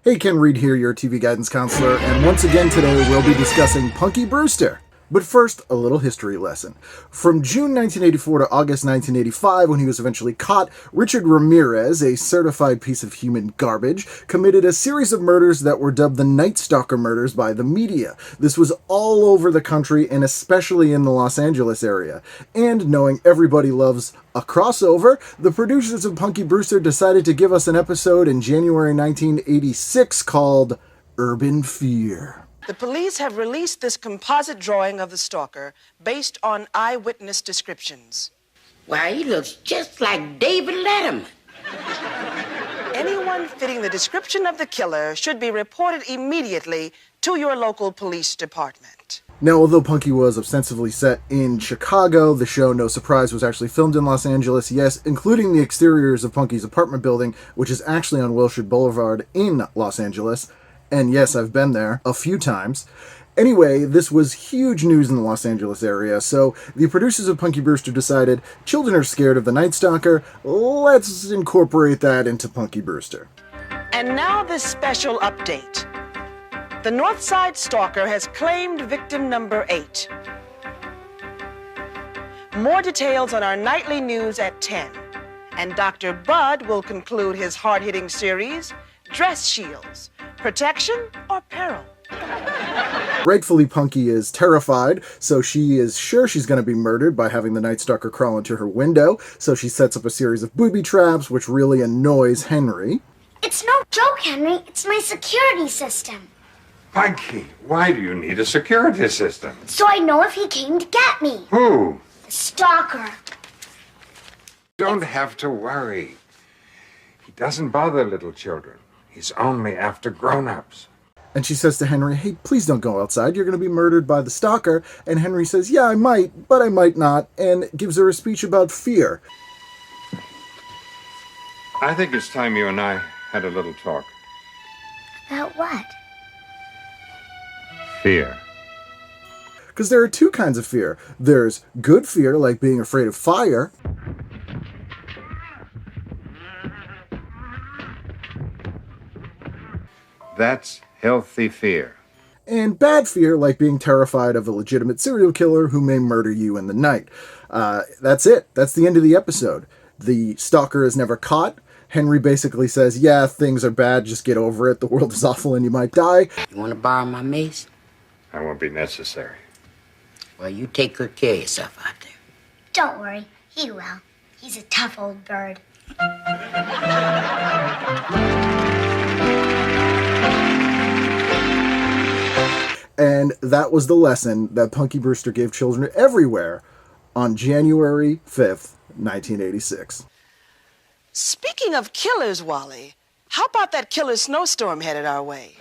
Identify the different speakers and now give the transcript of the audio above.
Speaker 1: Hey, Ken Reid here, your TV guidance counselor, and once again today we'll be discussing Punky Brewster. But first, a little history lesson. From June 1984 to August 1985, when he was eventually caught, Richard Ramirez, a certified piece of human garbage, committed a series of murders that were dubbed the Night Stalker murders by the media. This was all over the country, and especially in the Los Angeles area. And knowing everybody loves a crossover, the producers of Punky Brewster decided to give us an episode in January 1986 called Urban Fear.
Speaker 2: The police have released this composite drawing of the stalker based on eyewitness descriptions.
Speaker 3: Why, he looks just like David Letterman.
Speaker 2: Anyone fitting the description of the killer should be reported immediately to your local police department.
Speaker 1: Now, although Punky was ostensibly set in Chicago, the show, no surprise, was actually filmed in Los Angeles, yes, including the exteriors of Punky's apartment building, which is actually on Wilshire Boulevard in Los Angeles. And yes, I've been there a few times. Anyway, this was huge news in the Los Angeles area, so the producers of Punky Brewster decided, children are scared of the Night Stalker, let's incorporate that into Punky Brewster.
Speaker 2: And now this special update. The Northside Stalker has claimed victim number 8. More details on our nightly news at 10. And Dr. Bud will conclude his hard-hitting series, Dress Shields. Protection or peril?
Speaker 1: Rightfully, Punky is terrified, so she is sure she's going to be murdered by having the Night Stalker crawl into her window, so she sets up a series of booby traps, which really annoys Henry.
Speaker 4: It's no joke, Henry. It's my security system.
Speaker 5: Punky, why do you need a security system?
Speaker 4: So I know if he came to get me.
Speaker 5: Who?
Speaker 4: The stalker.
Speaker 5: Don't have to worry. He doesn't bother little children. He's only after grown-ups.
Speaker 1: And she says to Henry, hey, please don't go outside. You're going to be murdered by the stalker. And Henry says, yeah, I might, but I might not, and gives her a speech about fear.
Speaker 5: I think it's time you and I had a little talk.
Speaker 4: About what?
Speaker 5: Fear.
Speaker 1: Because there are two kinds of fear. There's good fear, like being afraid of fire.
Speaker 5: That's healthy fear.
Speaker 1: And bad fear, like being terrified of a legitimate serial killer who may murder you in the night. That's it. That's the end of the episode. The stalker is never caught. Henry basically says, yeah, things are bad, just get over it. The world is awful and you might die.
Speaker 3: You want to borrow my mace?
Speaker 5: That won't be necessary.
Speaker 3: Well, you take good care of yourself out there.
Speaker 4: Don't worry. He will. He's a tough old bird.
Speaker 1: And that was the lesson that Punky Brewster gave children everywhere on January 5th, 1986.
Speaker 2: Speaking of killers, Wally, how about that killer snowstorm headed our way?